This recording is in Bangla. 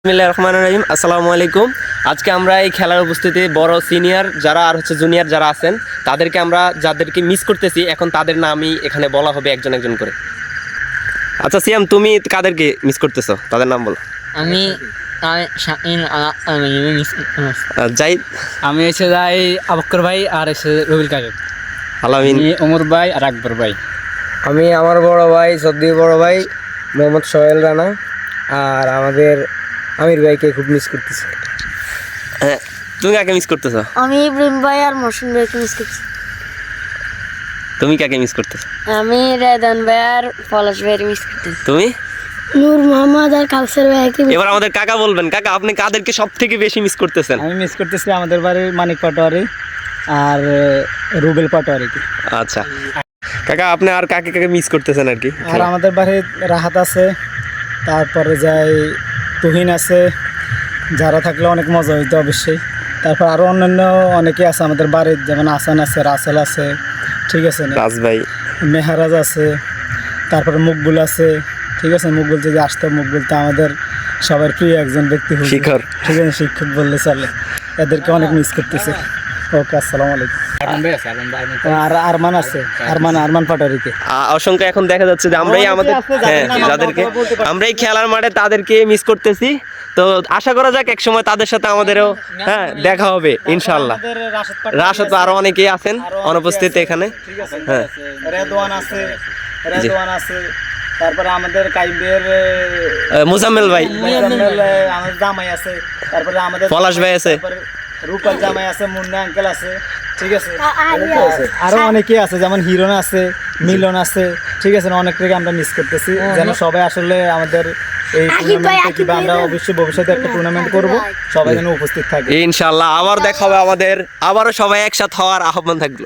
বিসমিল্লাহির রহমানির রহিম। আসসালামু আলাইকুম। আজকে আমরা এই খেলার উপস্থিতি বড় সিনিয়র যারা আর জুনিয়র যারা আছেন তাদেরকে আমরা যাদেরকে মিস করতেছি এখন তাদের নামই এখানে বলা হবে একজন একজন করে। আচ্ছা সিয়াম, তুমি কাদেরকে মিস করতেছো তাদের নাম বলো। আমি জাহিদ, আমি এসে যাই আবক্কর ভাই আর এসে রবিল কাকে, আলামিন, ওমর ভাই আর আকবর ভাই। আমি আমার বড় ভাই সদ্দি বড় ভাই মোহাম্মদ সোহেল রানা আর আমাদের আমির ভাইকে খুব মিস করতেছি। হ্যাঁ, তুমি কাকে মিস করতেছো? আমি ইব্রাহিম ভাই আর মহসিন ভাইকে মিস করছি। তুমি কাকে মিস করতেছো? আমি রেদান ভাই আর পলাশ ভাইকে মিস করতেছি। তুমি? নূর মোহাম্মদ আর কাউসার ভাইকে। এবার আমাদের কাকা বলবেন। কাকা, আপনি কাদেরকে সব থেকে বেশি মিস করতেছেন? আমি মিস করতেছি আমাদের বাড়ির মানিক পাটোয়ারি আর রুবেল পাটোয়ারিকে। আচ্ছা কাকা, আপনি আর কাকে কাকে মিস করতেছেন আর কি? আর আমাদের বাড়ির রাহাত আছে, তারপরে যাই তুহিন আছে, যারা থাকলে অনেক মজা হইতো অবশ্যই। তারপর আরও অন্যান্য অনেকেই আছে আমাদের বাড়ির, যেমন আসান আছে, রাসেল আছে, ঠিক আছে, রাজ ভাই, মেহারাজ আছে, তারপরে মুকবুল আছে, ঠিক আছে। মুকবুল যদি আসতো, মুকবুল তো আমাদের সবার প্রিয় একজন ব্যক্তি, শিখর, ঠিক আছে, শিক্ষক বললে চলে। এদেরকে অনেক মিস করতেছে। ওকে, আসসালামু আলাইকুম। আর আরমান আছে, আরমান পাটোয়ারিকে অসংখ্য। এখন দেখা যাচ্ছে যে আমরাই আমাদের যাদেরকে আমরাই খেলার মাঠে তাদেরকে মিস করতেছি। তো আশা করা যাক এক সময় তাদের সাথে আমাদেরও দেখা হবে ইনশাআল্লাহ। রাশেদ আরো অনেকেই আছেন অনুপস্থিত এখানে। হ্যাঁ, রেদওয়ান আছে, তারপরে আমাদের কাইবের মুজাম্মেল ভাই, আমাদের জামাই আছে, তারপরে আমাদের পলাশ ভাই আছে, রূপার জামাই আছে, মুন্না আঙ্কেল আছে, ঠিক আছে। আরো অনেকেই আছে, যেমন হিরন আছে, মিলন আছে, ঠিক আছে। অনেকটাকে আমরা মিস করতেছি। যেন সবাই আসলে আমাদের এই টুর্নামেন্টে কিংবা আমরা অবশ্যই ভবিষ্যতে একটা টুর্নামেন্ট করব, সবাই যেন উপস্থিত থাকে ইনশাআল্লাহ। আবার দেখা হবে আমাদের, আবারও সবাই একসাথে হওয়ার আহ্বান থাকলো।